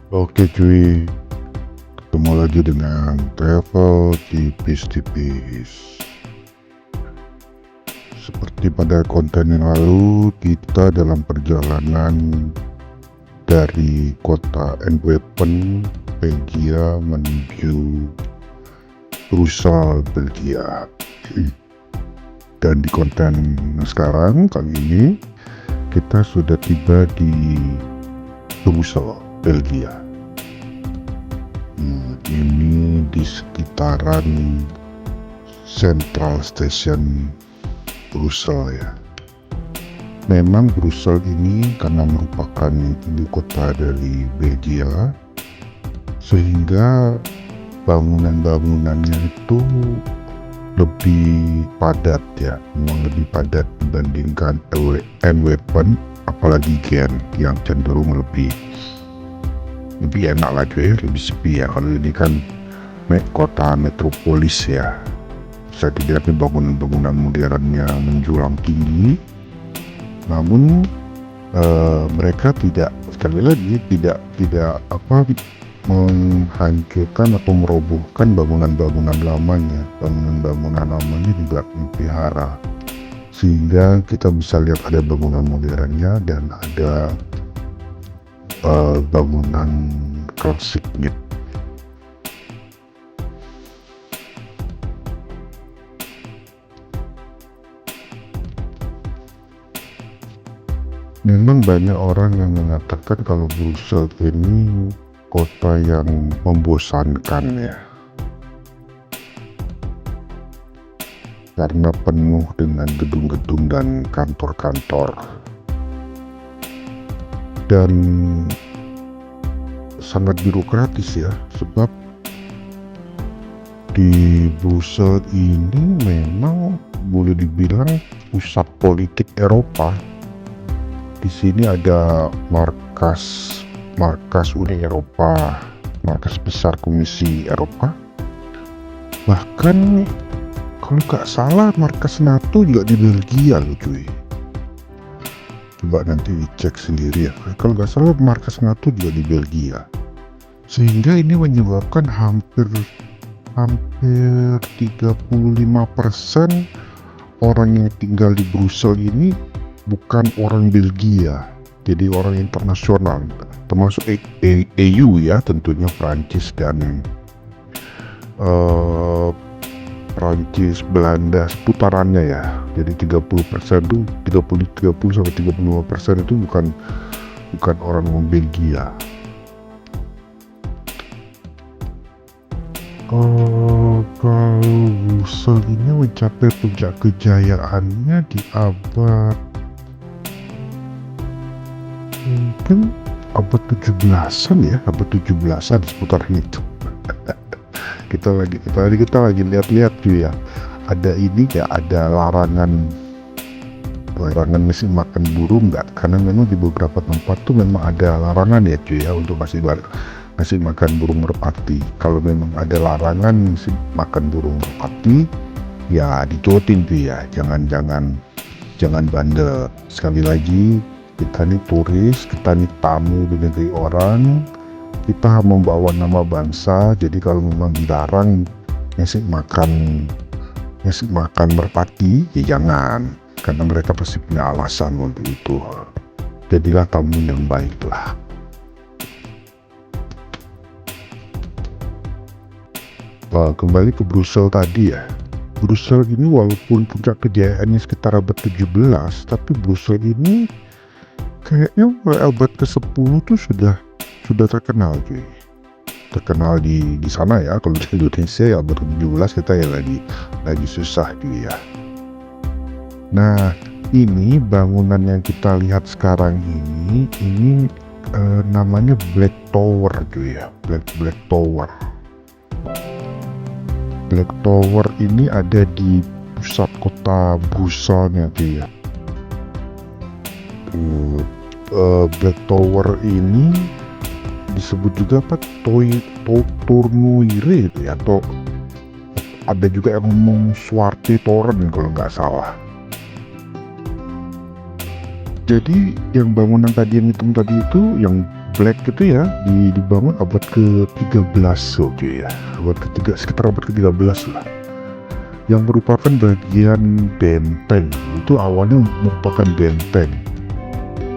Oke cuy, ketemu lagi dengan travel tipis-tipis. Seperti pada konten yang lalu, kita dalam perjalanan dari kota Antwerpen, Belgia menuju Brussel, Belgia. Dan di konten sekarang kali ini kita sudah tiba di Brussel, Belgia. Ini di sekitaran Central Station Brussel ya. Memang Brussel ini karena merupakan ibu kota dari Belgia, sehingga bangunan-bangunannya itu lebih padat ya, memang lebih padat dibandingkan Antwerpen, apalagi Ghent yang cenderung lebih enak lah cuy, lebih sepi ya. Kalau ini kan kota metropolis ya, bisa dilihat bangunan-bangunan modernnya menjulang tinggi, namun mereka tidak, sekali lagi tidak menghancurkan atau merobohkan bangunan-bangunan lamanya. Bangunan-bangunan lamanya juga dipelihara, sehingga kita bisa lihat ada bangunan modernnya dan ada bangunan klasiknya. Memang banyak orang yang mengatakan kalau Brussels ini kota yang membosankan ya, karena penuh dengan gedung-gedung dan kantor-kantor, dan sangat birokratis ya. Sebab di Brussels ini memang boleh dibilang pusat politik Eropa. Di sini ada markas Uni Eropa, markas besar Komisi Eropa, bahkan kalau nggak salah markas NATO juga di Belgia loh cuy. Coba nanti dicek sendiri ya, kalau nggak salah markas NATO juga di Belgia. Sehingga ini menyebabkan hampir 35% orang yang tinggal di Brussels ini bukan orang Belgia, jadi orang internasional, termasuk EU ya, tentunya Prancis dan Prancis, Belanda seputarannya ya. Jadi 30% itu 30 sampai 35% itu bukan orang Belgia. Kalau Brussels ini mencapai puncak kejayaannya di abad mungkin abad 17-an ya, abad 17-an seputaran itu. kita lagi lihat-lihat tuh ya, ada ini ya, ada larangan ngasih makan burung nggak, karena memang di beberapa tempat tuh memang ada larangan ya cuy ya untuk ngasih makan burung merpati. Kalau memang ada larangan ngasih makan burung merpati ya dicuetin tuh ya, jangan bandel. Sekali lagi, kita nih turis, kita nih tamu di negeri orang, kita membawa nama bangsa. Jadi kalau memang dilarang ngasih makan merpati ya jangan, karena mereka pasti punya alasan untuk itu. Jadilah tamu yang baik lah. Kembali ke Brussels tadi ya. Brussels ini walaupun puncak kejayaannya sekitar abad 17, tapi Brussels ini kayaknya mulai abad ke-10 tuh sudah terkenal cuy. Terkenal di sana ya. Kalau di Indonesia ya abad ke-17 kita ya lagi susah cuy ya. Nah, ini bangunan yang kita lihat sekarang ini namanya Black Tower cuy ya. Black Tower. Black Tower ini ada di pusat kota Brussels-nya tuh ya. Black Tower ini disebut juga apa, Tournoire ya, atau ada juga yang ngomong Zwarte Toren kalau nggak salah. Jadi yang bangunan tadi yang hitam tadi itu yang Black itu ya dibangun abad ke-13 cuy ya, sekitar abad ke-13 lah, yang merupakan bagian benteng. Itu awalnya merupakan benteng.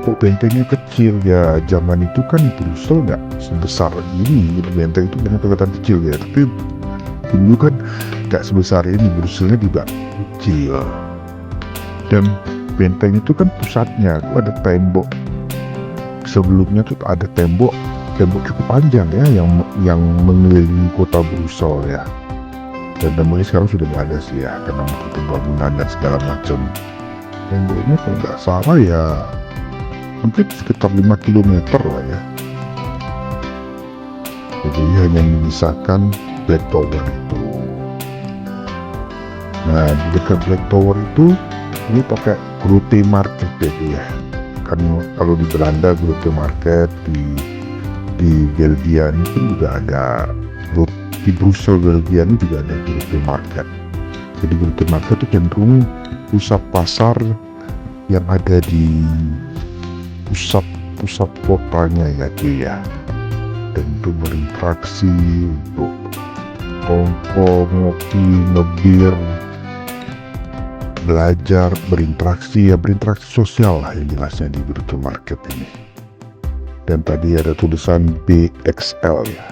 Kok bentengnya kecil ya, zaman itu kan Brussels nggak sebesar ini, benteng itu memang kelihatan kecil ya, tapi dulu kan nggak sebesar ini, Brusselnya juga kecil. Dan benteng itu kan pusatnya itu ada tembok, sebelumnya tuh ada tembok cukup panjang ya, yang mengelilingi kota Brussels ya. Dan temboknya sekarang sudah nggak ada sih ya, karena pembangunan dan segala macam. Temboknya kalau nggak salah ya mungkin sekitar 5 km lah ya. Jadi hanya menyisakan Black Tower itu. Nah, di dekat Black Tower itu ini pakai Grote Market ya. Kan kalau di Belanda Grote Market, di Belgia itu juga ada, di Brussels Belgia ini juga ada Grote Market. Jadi Grote Market itu cenderung pusat pasar yang ada di pusat kotanya ya cuy ya. Dan itu berinteraksi untuk kongko, ngopi, ngebir, belajar, berinteraksi sosial lah yang jelasnya di Grote Market ini. Dan tadi ada tulisan BXL ya,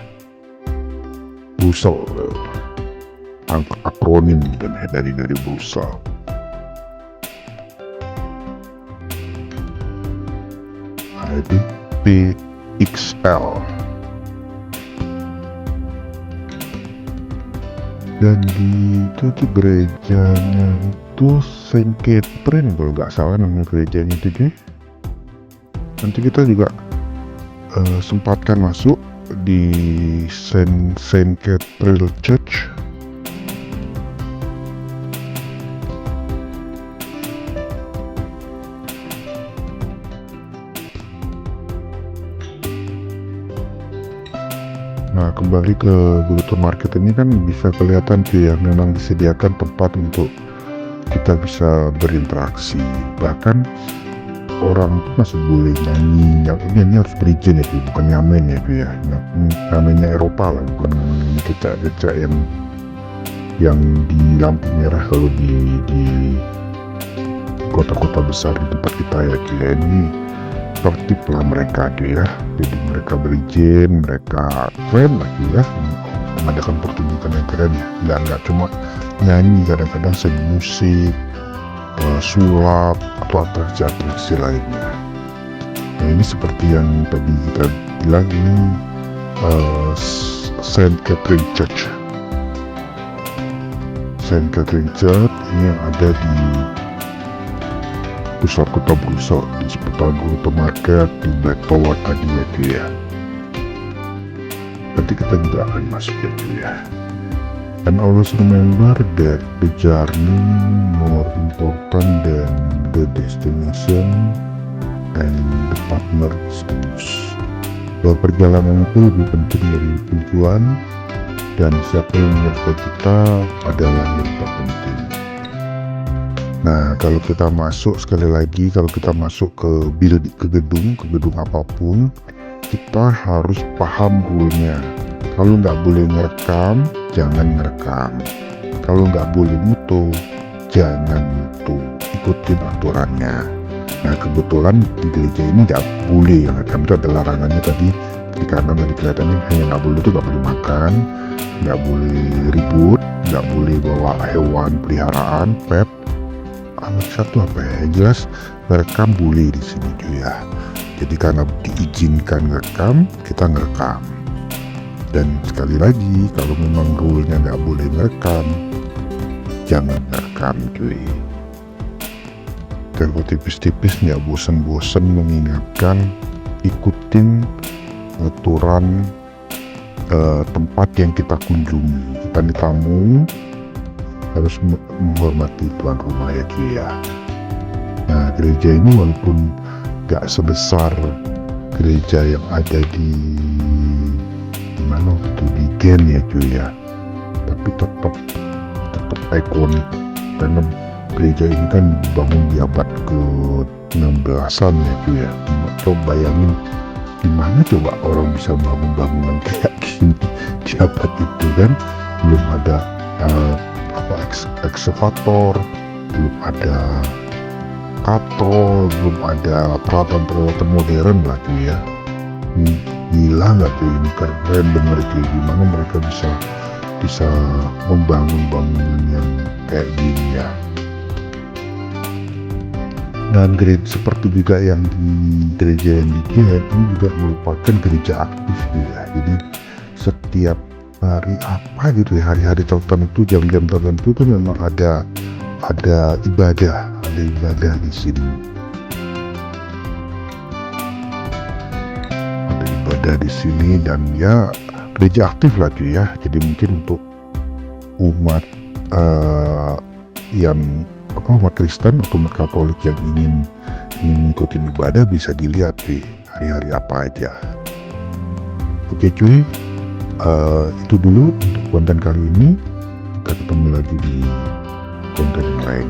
Brussels, akronim dan dari Brussels. Jadi BXL. Dan di itu tuh gerejanya itu Saint Catherine kalau nggak salah nama gerejanya itu deh. Nanti kita juga sempatkan masuk di Saint Catherine Church. Nah, kembali ke Grote Market ini kan bisa kelihatan tuh ya, memang disediakan tempat untuk kita bisa berinteraksi. Bahkan orang tuh masih boleh nyanyi. Ini harus berizin ya, bukan nyamen ya tuh ya. Namanya Eropa lah, bukan kecak-kecak yang di lampu merah kalau di kota-kota besar di tempat kita ya tuh ya. Ini tertib lah mereka tuh ya. Jadi mereka berizin, mereka keren lah tuh ya, mengadakan pertunjukan yang keren ya. Nggak cuma nyanyi, kadang-kadang seni musik, sulap atau atraksi lainnya. Nah, ini seperti yang tadi kita bilang, ini Saint Catherine Church. Saint Catherine Church ini yang ada di pusat kota Brussels, di seputar Grote Market, di Black Tower tadi ya. Nanti kita juga akan masuk ya. And always remember that the journey more important than the destination and the partner is choose. Bahwa perjalanan itu lebih penting dari tujuan, dan siapa yang menyertai kita adalah yang terpenting. Nah, kalau kita masuk, sekali lagi, kalau kita masuk ke gedung apapun, kita harus paham rule-nya. Kalau nggak boleh ngerekam, jangan ngerekam. Kalau nggak boleh mutu, jangan mutu. Ikutin aturannya. Nah, kebetulan di gereja ini nggak boleh yang ngerekam, itu ada larangannya tadi. Karena dari kelihatannya hanya nggak boleh itu, nggak boleh makan, nggak boleh ribut, nggak boleh bawa hewan peliharaan, pet. Satu apa ya, jelas ngerekam boleh di sini tuh ya. Jadi karena diizinkan ngerekam, kita ngerekam. Dan sekali lagi, kalau memang rule-nya nggak boleh ngerekam, jangan ngerekam cuy. Kalau tipis-tipis nggak bosan-bosan mengingatkan, ikutin aturan tempat yang kita kunjungi. Kita di tamu harus menghormati tuan rumah ya cuy ya. Nah, gereja ini walaupun gak sebesar gereja yang ada di mana itu di Gen ya cuy ya, tapi tetap ikonik. Karena gereja ini kan dibangun di abad ke-16an ya cuy ya. Coba bayangin Gimana coba orang bisa bangun bangunan kayak gini jabat itu kan, belum ada ekskavator, belum ada katrol, belum ada peralatan-peralatan modern lah tuh ya. Gila nggak tuh, ini keren bener tuh, gimana mereka bisa membangun bangunan yang kayak gini ya. Dan gereja seperti juga yang di gereja yang di Kiev ini juga merupakan gereja aktif ya. Jadi setiap hari apa gitu ya, hari-hari tertentu, jam-jam tertentu itu memang ada ibadah di sini. Ada ibadah di sini dan ya gereja aktif lah tuh ya. Jadi mungkin untuk umat yang umat Kristen atau umat Katolik yang ingin mengikuti ibadah bisa dilihat di hari-hari apa aja. Oke cuy, itu dulu untuk konten kali ini. Kita ketemu lagi di konten lain.